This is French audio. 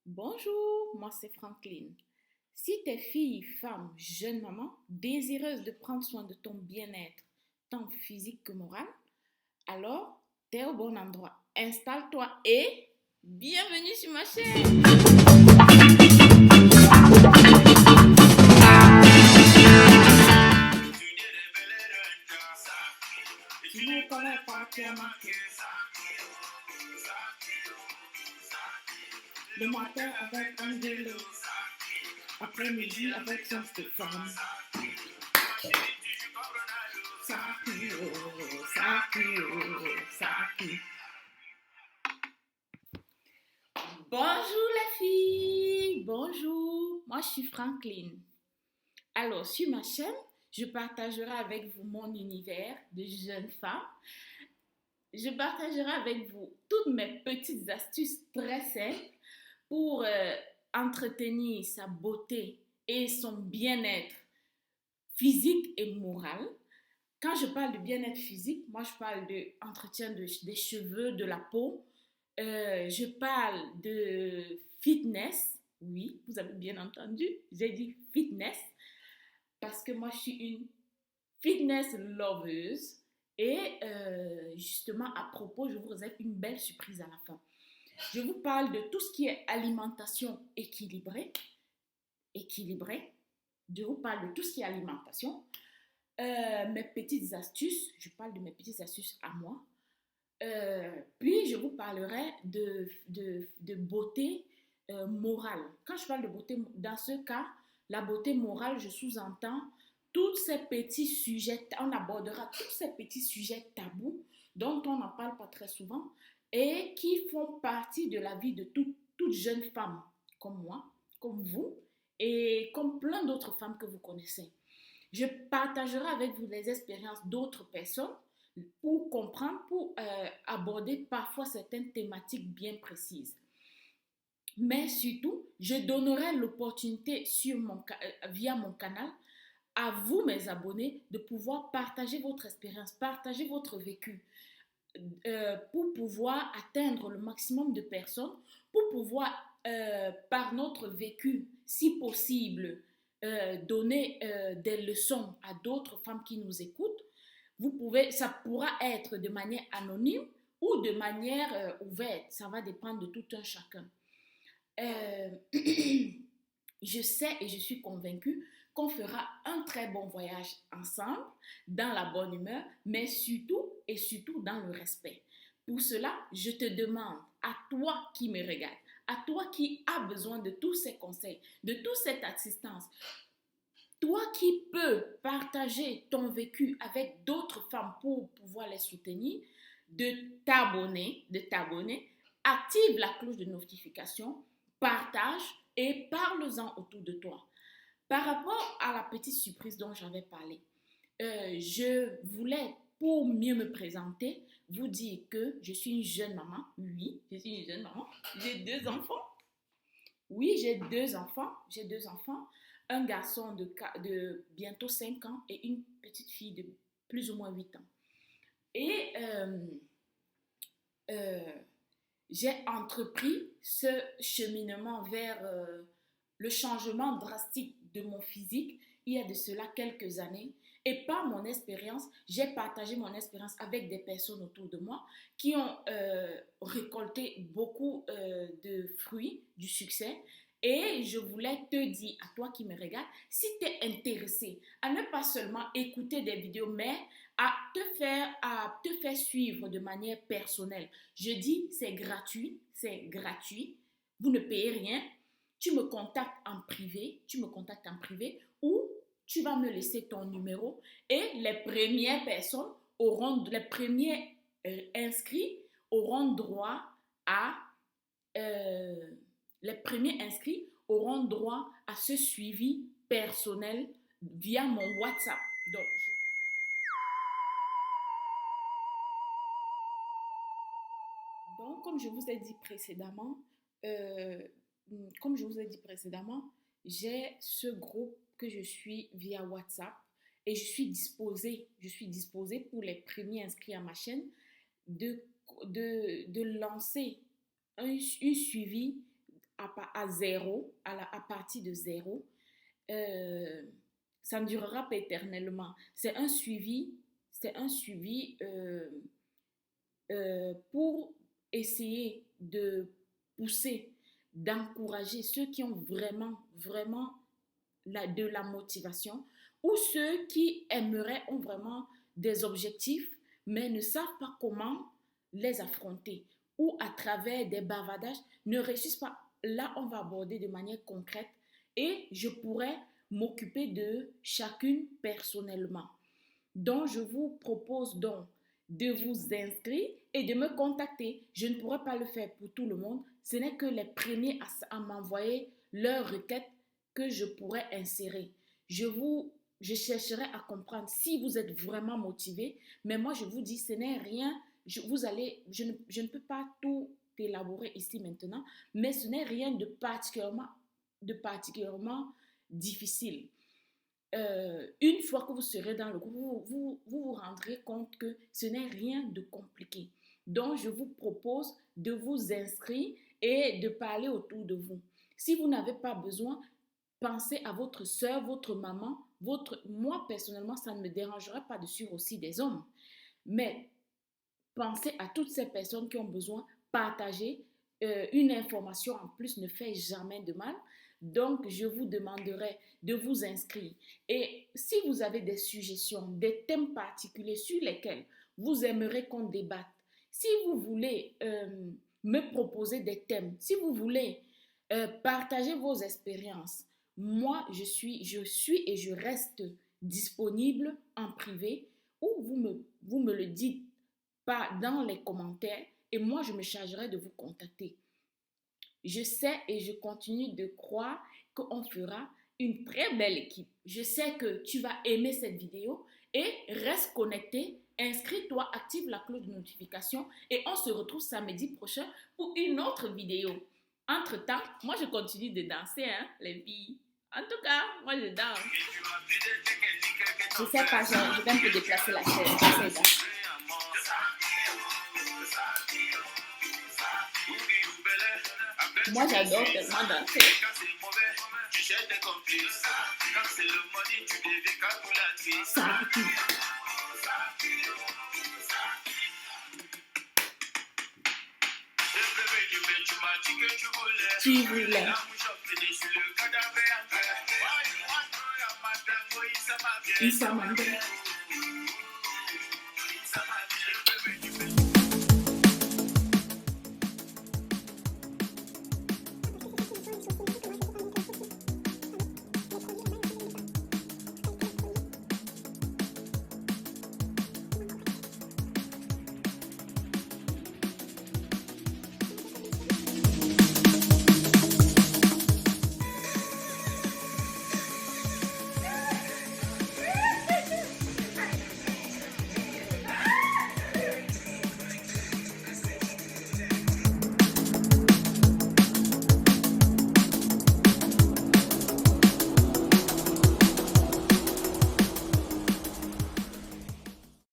Bonjour, moi c'est Franklin. Si t'es fille, femme, jeune maman, désireuse de prendre soin de ton bien-être, tant physique que moral, alors t'es au bon endroit. Installe-toi et bienvenue sur ma chaîne. Tu ne connais pas, tu as marqué. Le matin avec Angelo, après-midi avec son Stéphane. Saki. Bonjour les filles, bonjour, moi je suis Franklin. Alors sur ma chaîne, je partagerai avec vous mon univers de jeune femme. Je partagerai avec vous toutes mes petites astuces très simples pour entretenir sa beauté et son bien-être physique et moral. Quand je parle de bien-être physique, moi je parle de entretien des cheveux, de la peau. Je parle de fitness. Oui, vous avez bien entendu. J'ai dit fitness parce que moi je suis une fitness loveuse. Et justement à propos, je vous réserve une belle surprise à la fin. Je vous parle de tout ce qui est alimentation équilibrée. Je vous parle de tout ce qui est alimentation. Mes petites astuces, je parle de mes petites astuces à moi. Puis je vous parlerai de beauté morale. Quand je parle de beauté, dans ce cas, la beauté morale, je sous-entends tous ces petits sujets, on abordera tous ces petits sujets tabous dont on n'en parle pas très souvent et qui font partie de la vie de toute jeune femme comme moi, comme vous et comme plein d'autres femmes que vous connaissez. Je partagerai avec vous les expériences d'autres personnes pour comprendre, pour aborder parfois certaines thématiques bien précises. Mais surtout, je donnerai l'opportunité via mon canal à vous, mes abonnés, de pouvoir partager votre expérience, partager votre vécu pour pouvoir atteindre le maximum de personnes, pour pouvoir, par notre vécu, si possible, donner des leçons à d'autres femmes qui nous écoutent. Ça pourra être de manière anonyme ou de manière ouverte. Ça va dépendre de tout un chacun. Euh, je sais et je suis convaincue qu'on fera un très bon voyage ensemble, dans la bonne humeur, mais surtout et surtout dans le respect. Pour cela, je te demande, à toi qui me regarde, à toi qui as besoin de tous ces conseils, de toute cette assistance, toi qui peux partager ton vécu avec d'autres femmes pour pouvoir les soutenir, de t'abonner, active la cloche de notification, partage et parle-en autour de toi. Par rapport à la petite surprise dont j'avais parlé, je voulais, pour mieux me présenter, vous dire que je suis une jeune maman. Oui, je suis une jeune maman. J'ai 2 enfants. Oui, j'ai deux enfants. J'ai 2 enfants. Un garçon de bientôt 5 ans et une petite fille de plus ou moins 8 ans. Et euh, j'ai entrepris ce cheminement vers le changement drastique de mon physique il y a de cela quelques années. Et par mon expérience, j'ai partagé mon expérience avec des personnes autour de moi qui ont récolté beaucoup de fruits, du succès. Et je voulais te dire, à toi qui me regardes, si tu es intéressé à ne pas seulement écouter des vidéos, mais à te faire suivre de manière personnelle. Je dis, c'est gratuit, c'est gratuit. Vous ne payez rien. Tu me contactes en privé ou tu vas me laisser ton numéro et les premiers inscrits auront droit à, euh, les premiers inscrits auront droit à ce suivi personnel via mon WhatsApp. Donc, euh, comme je vous ai dit précédemment, j'ai ce groupe que je suis via WhatsApp et je suis disposée pour les premiers inscrits à ma chaîne de lancer un suivi à zéro, à partir de zéro, euh, ça ne durera pas éternellement. C'est un suivi pour essayer de pousser, d'encourager ceux qui ont vraiment de la motivation ou ceux qui aimeraient, ont vraiment des objectifs, mais ne savent pas comment les affronter ou à travers des bavardages ne réussissent pas. Là, on va aborder de manière concrète et je pourrais m'occuper de chacune personnellement. Donc, je vous propose donc de vous inscrire et de me contacter. Je ne pourrai pas le faire pour tout le monde. Ce n'est que les premiers à m'envoyer leurs requêtes que je pourrais insérer. Je chercherai à comprendre si vous êtes vraiment motivé, mais moi je vous dis, ce n'est rien, je ne peux pas tout élaborer ici maintenant, mais ce n'est rien de particulièrement difficile. Une fois que vous serez dans le groupe, vous rendrez compte que ce n'est rien de compliqué. Donc, je vous propose de vous inscrire et de parler autour de vous. Si vous n'avez pas besoin, pensez à votre soeur, votre maman, moi personnellement, ça ne me dérangerait pas de suivre aussi des hommes. Mais pensez à toutes ces personnes qui ont besoin, partager. Une information en plus ne fait jamais de mal. Donc, je vous demanderai de vous inscrire. Et si vous avez des suggestions, des thèmes particuliers sur lesquels vous aimeriez qu'on débatte, si vous voulez me proposer des thèmes, si vous voulez partager vos expériences, moi, je suis et je reste disponible en privé ou vous me le dites pas dans les commentaires et moi, je me chargerai de vous contacter. Je sais et je continue de croire qu'on fera une très belle équipe. Je sais que tu vas aimer cette vidéo et reste connecté, inscris-toi, active la cloche de notification et on se retrouve samedi prochain pour une autre vidéo. Entre-temps, moi je continue de danser, hein, les filles. En tout cas, moi je danse. Je sais pas, je vais un peu déplacer la chaise. Moi j'adore tellement danser. Ça tu voulais. Isa Mandela.